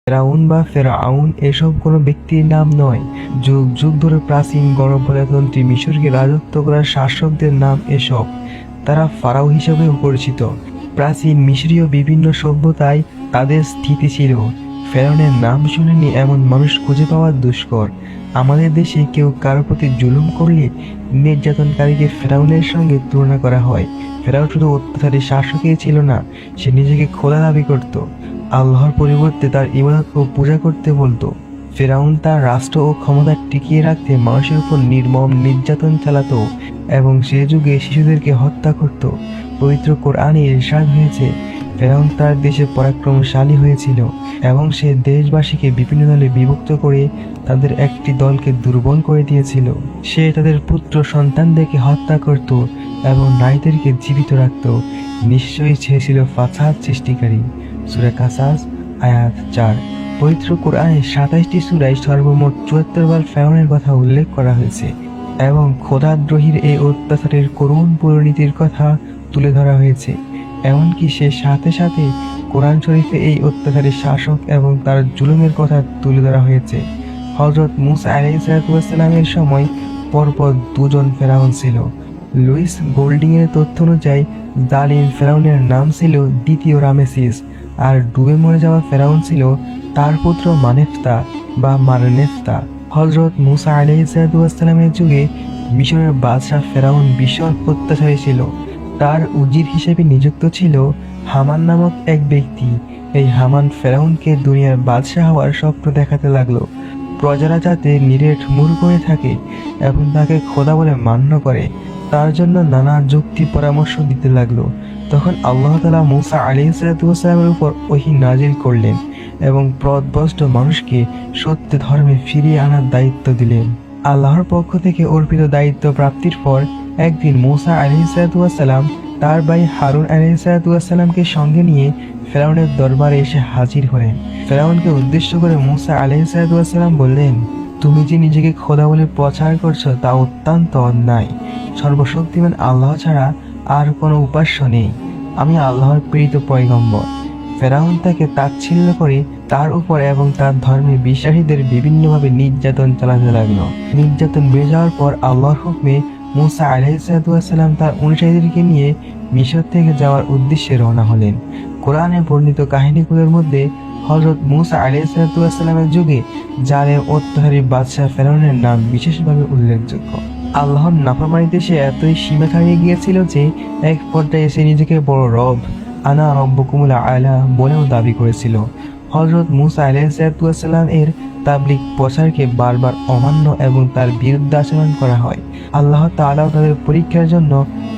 ফেরাউন বা ফেরাউন এসব কোনো ব্যক্তির নাম নয়। যুগ যুগ ধরে প্রাচীন গণপ্রজাতন্ত্রী মিশরকে রাজত্ব করার শাসকদের নাম এসব। তারা ফারাও হিসেবেও পরিচিত। প্রাচীন মিশরীয় বিভিন্ন সভ্যতায় তাদের স্থিতি ছিল। ফেরাউনের নাম শুনেনি এমন মানুষ খুঁজে পাওয়া দুষ্কর। আমাদের দেশে কেউ কারো প্রতি জুলুম করলে নির্যাতনকারীকে ফেরাউনের সঙ্গে তুলনা করা হয়। ফেরাউন শুধু অত্যাচারী শাসকই ছিল না, সে নিজেকে খোদা দাবি করত। আল্লাহর পরিবর্তে তার ইবাদত ও পূজা করতে বলতো। ফেরাউন তার রাষ্ট্র ও ক্ষমতা টিকিয়ে রাখতে মানুষের উপর নির্মম নির্যাতন চালাতো এবং সে যুগে শিশুদেরকে হত্যা করত। পবিত্র কোরআনে ইরশাদ হয়েছে, ফেরাউন তার দেশে পরাক্রমশালী হয়েছিল এবং সে দেশবাসীকে বিভিন্ন দলে বিভক্ত করে তাদের একটি দলকে দুর্বল করে দিয়েছিল। সে তাদের পুত্র সন্তানদেরকে হত্যা করত এবং নারীদেরকে জীবিত রাখত। নিশ্চয়ই সে ছিল ফাসাদ সৃষ্টিকারী। সূরা কাসাস আয়াত 4। পবিত্র কোরআনে 27টি সূরায় সর্বমোট 74 বার ফেরাউনের কথা উল্লেখ করা হয়েছে এবং খোদাদ্রোহীর এই অত্যাচারের করুণ পরিণতির কথা তুলে ধরা হয়েছে। এমনকি সে সাথে সাথে কোরআন শরীফে এই অত্যাচারী শাসক এবং তার জুলুমের কথা তুলে ধরা হয়েছে। হযরত মূসা আলাইহিসসালামের সময় পরপর দুজন ফেরাউন ছিল। লুইস গোল্ডিংয়ের তথ্য অনুযায়ী জালিম ফেরাউনের নাম ছিল দ্বিতীয় রামেসিস, আর ডুবে মরে যাওয়া ফেরাউন ছিল তার পুত্র মানেফতা বা মারনেফতা। হযরত মূসা আলাইহিসসালামের যুগে মিশরের বাদশাহ ফেরাউন বিশাল অত্যাচারী ছিল। তার উজির হিসেবে নিযুক্ত ছিল হামান নামক এক ব্যক্তি। এই হামান ফেরাউনকে দুনিয়ার বাদশাহ হওয়ার স্বপ্ন দেখাতে লাগলো। প্রজারা যাতে নিরেট মূর্খ হয়ে থাকে এবং তাকে খোদা বলে মান্য করে, তার জন্য নানা যুক্তি পরামর্শ দিতে লাগলো। তখন আল্লাহ তাআলা মূসা আলাইহিসসালামের উপর ওহী নাজিল করলেন এবং পথভ্রষ্ট মানুষকে সত্য ধর্মে ফিরিয়ে আনার দায়িত্ব দিলেন। আল্লাহর পক্ষ থেকে অর্পিত দায়িত্ব প্রাপ্তির পর একদিন মূসা আলাইহিসসালাম তার ভাই হারুন আলাইহিসসালামকে সঙ্গে নিয়ে ফেরাউনের দরবারে এসে হাজির হলেন। ফেরাউনকে উদ্দেশ্য করে মূসা আলাইহিসসালাম বললেন, তুমি যে নিজেকে খোদা বলে প্রচার করছো তা অত্যন্ত অন্যায়। সর্বশক্তিমান আল্লাহ ছাড়া আর কোনো উপাস্য নেই। আমি আল্লাহর প্রেরিত পয়গম্বর। ফেরাউন তাকে তাচ্ছিল্য করে তার উপর এবং তার ধর্মে বিশ্বাসীদের বিভিন্নভাবে নির্যাতন চালাতে লাগলো। নির্যাতন বেড়ে যাওয়ার পর আল্লাহর হুকমে মূসা আলাইহিসসালাম তার অনুসারীদেরকে নিয়ে মিশর থেকে যাওয়ার উদ্দেশ্যে রওনা হলেন। কোরআনে বর্ণিত কাহিনীগুলোর মধ্যে হযরত মূসা আলাইহিসসালামের যুগে জালেম অত্যাচারী বাদশাহ ফেরাউনের নাম বিশেষভাবে উল্লেখযোগ্য। আল্লাহর নাফরমানিতে সে এতই সীমা ছাড়িয়ে গিয়েছিল যে এক পর্যায়ে সে নিজেকে বড় রব, আনা রব্বুকুমুল আ'লা বলেও দাবি করেছিল। হযরত মূসা আলাইহিসসালাম এর তাবলীগ প্রচারকে বারবার অমান্য এবং তার বিরুদ্ধে আচরণ করা হয়। আল্লাহ তাআলাও তাদের পরীক্ষার জন্য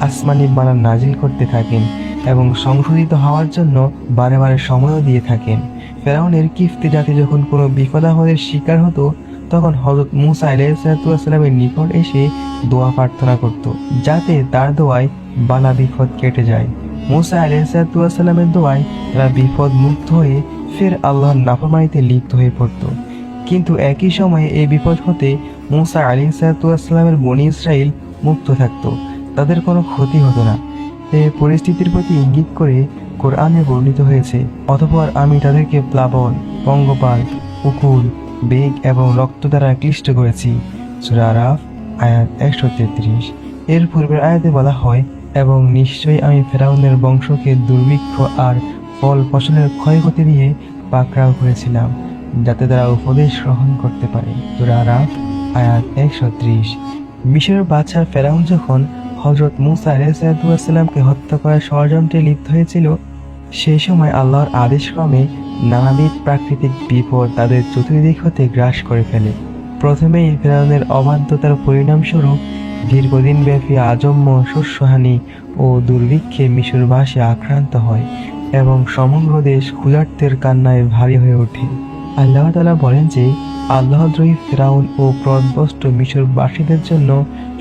আসমানি বাণী নাজিল করতে থাকেন এবং সংশোধিত হওয়ার জন্য বারে বারে সময়ও দিয়ে থাকেন। ফেরাউনের কিফতি জাতি যখন কোনো বিপদাপদের শিকার হতো তখন হযরত মূসা আলাইহিসসালামের নিকট এসে দোয়া প্রার্থনা করত, যাতে তার দোয়ায় বালা বিপদ কেটে যায়। মূসা আলাইহিসসালামের দোয়ায় তারা বিপদ মুক্ত হয়ে ফের আল্লাহর নাফরমানিতে লিপ্ত হয়ে পড়ত। কিন্তু একই সময়ে এই বিপদ হতে মূসা আলাইহিসসালামের বনী ইসরাইল মুক্ত থাকত, তাদের কোনো ক্ষতি হতো না। এই পরিস্থিতির প্রতি ইঙ্গিত করে কোরআনে বর্ণিত হয়েছে, অতঃপর আমি তাদেরকে প্লাবন, পঙ্গপাল, উকুল, বেগ এবং রক্ত দ্বারা ক্লিষ্ট করেছি। সূরা আরাফ আয়াত 133। এর পূর্বের আয়াতে বলা হয়, এবং নিশ্চয়ই আমি ফেরাউনের বংশকে দুর্ভিক্ষ আর ফল ফসলের ক্ষয়ক্ষতি দিয়ে পাকড়াও করেছিলাম, যাতে তারা উপদেশ গ্রহণ করতে পারে। সূরা আরাফ আয়াত 130। মিশরের বাদশাহ ফেরাউন যখন হযরত মূসা আলাইহিসসালামকে হত্যা করার ষড়যন্ত্রে লিপ্ত হয়েছিল, সেই সময় আল্লাহর আদেশক্রমে নানাবিধ প্রাকৃতিক বিপদ তাদের চতুর্দিক হতে গ্রাস করে ফেলে। প্রথমেই ফেরাউনের অবাধ্যতার পরিণামস্বরূপ দীর্ঘদিন ব্যাপী আজন্ম শস্যহানি ও দুর্ভিক্ষে মিশরবাসী আক্রান্ত হয় এবং সমগ্র দেশ ক্ষুধার্তের কান্নায় ভারী হয়ে ওঠে। আল্লাহ তাআলা বলেন যে, আল্লাহদ্রোহী ফেরাউন ও পথভ্রষ্ট মিশরবাসীদের জন্য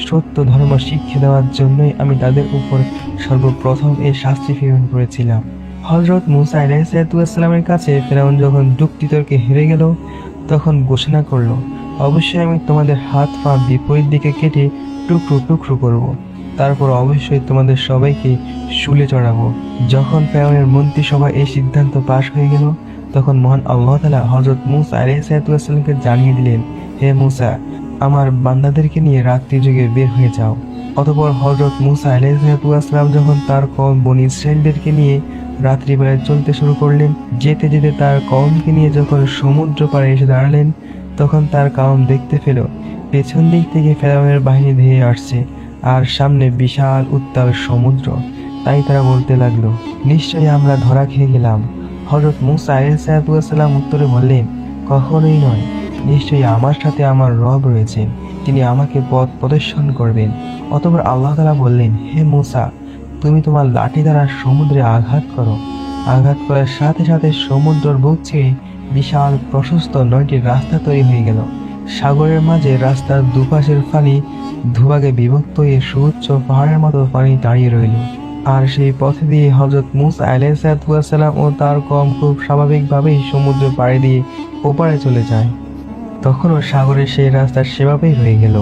সত্য ধর্ম শিক্ষা দেওয়ার জন্যই আমি তাদের উপর সর্বপ্রথম এই শাস্তি প্রেরণ করেছিলাম। হযরত মূসা আলাইহিসসালামের কাছে ফেরাউন যখন যুক্তিতর্কে হেরে গেল, তখন ঘোষণা করল, অবশ্যই আমি তোমাদের হাত পা বিপরীত দিকে কেটে টুকরো টুকরো করব, তারপর অবশ্যই তোমাদের সবাইকে শুলে চড়াবো। যখন ফেরাউনের মন্ত্রিসভা এই সিদ্ধান্ত পাশ হয়ে গেল, তখন মহান আল্লাহ তাআলা হযরত মূসা আলাইহিসসালামকে জানিয়ে দিলেন, হে মূসা, আমার বান্দাদেরকে নিয়ে রাত্রি যুগে বের হয়ে যাও। অতঃপর হযরত মূসা আলাইহিসসালাম যখন তার কওম বনী ইসরাঈলদেরকে নিয়ে রাত্রিবেলায় চলতে শুরু করলেন, যেতে যেতে তার কওমকে নিয়ে যখন সমুদ্র পাড়ে এসে দাঁড়ালেন, তখন তার কওম দেখতে পেল পেছন দিক থেকে ফেরাউনের বাহিনী ধেয়ে আসছে আর সামনে বিশাল উত্তাল সমুদ্র। তাই তারা বলতে লাগলো, নিশ্চয়ই আমরা ধরা খেয়ে গেলাম। হযরত মূসা আলাইহিসসালাম উত্তরে বললেন, কখনোই নয়, নিশ্চয়ই আমার সাথে আমার রব রয়েছেন, তিনি আমাকে পথ প্রদর্শন করবেন। অতঃপর আল্লাহ তাআলা বললেন, হে মূসা, তুমি তোমার লাঠি দ্বারা সমুদ্রে আঘাত করো। আঘাত করার সাথে সাথে সমুদ্রের বুক ছেড়ে বিশাল প্রশস্ত 9টি রাস্তা তৈরি হয়ে গেল। সাগরের মাঝে রাস্তার দুপাশের পানি দুভাগে বিভক্ত হয়ে সুউচ্চ পাহাড়ের মতো পানি দাঁড়িয়ে রইল। আর সেই পথে দিয়ে হযরত মূসা আলাইহিসসালাম ও তার কওম খুব স্বাভাবিকভাবেই সমুদ্র পাড়ি দিয়ে ওপারে চলে যায়। তখনও সাগরের সেই রাস্তা সেভাবেই রয়ে গেল।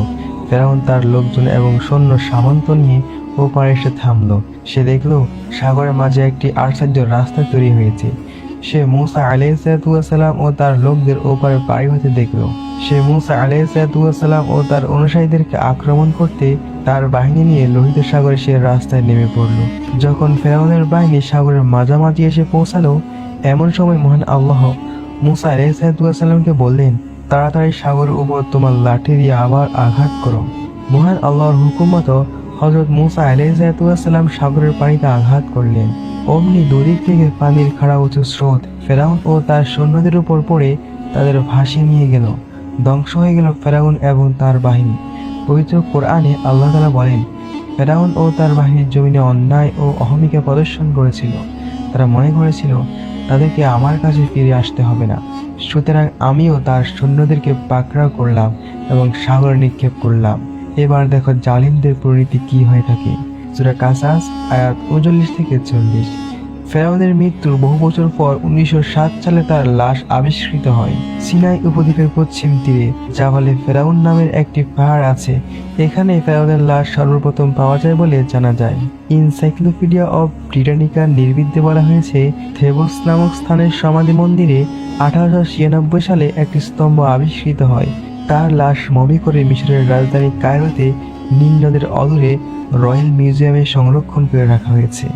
ফেরাউন তার লোকজন এবং সৈন্য সামন্ত নিয়ে ওপারে এসে থামল। সে দেখল সাগরের মাঝে একটি আশ্চর্য রাস্তা তৈরি হয়েছে। সে মূসা আলাইহিসসালাম ও তার লোকদের ওপারে পাড়ি হতে দেখল। সে মূসা আলাইহিসসালাম ও তার অনুসারীদেরকে আক্রমণ করতে তার বাহিনী নিয়ে লোহিত সাগরে সে রাস্তায় নেমে পড়ল। যখন ফেরাউনের বাহিনী সাগরের মাঝামাঝি এসে পৌঁছালো, এমন সময় মহান আল্লাহ মূসা আলাইহিসসালামকে বললেন, তাড়াতাড়ি সাগরের উপর তোমার লাঠি দিয়ে আবার আঘাত করো। মহান আল্লাহর হুকুম মতো হযরত মূসা আলাইহিসসালাম সাগরের পানিতে আঘাত করলেন। অমনি দুদিক থেকে পানির খাড়া উঁচু স্রোত ফেরাউন ও তার সৈন্যদের উপর পড়ে তাদের ভাসিয়ে নিয়ে গেল। ধ্বংস হয়ে গেল ফেরাউন এবং তার বাহিনী। পবিত্র কোরআনে আল্লাহ তাআলা বলেন, ফেরাউন ও তার বাহিনীর জমিনে অন্যায় ও অহমিকা প্রদর্শন করেছিল। তারা মনে করেছিল তাদেরকে আমার কাছে ফিরে আসতে হবে না, সুতরাং আমিও তার সৈন্যদেরকে পাকড়াও করলাম এবং সাগরে নিক্ষেপ করলাম। এবার দেখো জালিমদের পরিণতি কি হয়ে থাকে। সূরা কাসাস আয়াত 39 থেকে 40। ফেরাউনের মৃত্যুর বহু বছর পর 1907 সালে তার লাশ আবিষ্কৃত হয় সিনাই উপদ্বীপের পশ্চিম তীরে জাবালে ফেরাউন নামের একটি পাহাড় আছে। এখানে ফেরাউনের লাশ সর্বপ্রথম পাওয়া যায় বলে জানা যায়। এনসাইক্লোপিডিয়া অব ব্রিটানিকার নির্বিদ্যে বলা হয়েছে, থেবস নামক স্থানের সমাধি মন্দিরে 1896 সালে একটি স্তম্ভ আবিষ্কৃত হয়। তার লাশ মমি করে মিশরের রাজধানী কায়রোতে নীল নদের অদূরে রয়্যাল মিউজিয়ামে সংরক্ষণ করে রাখা হয়েছে।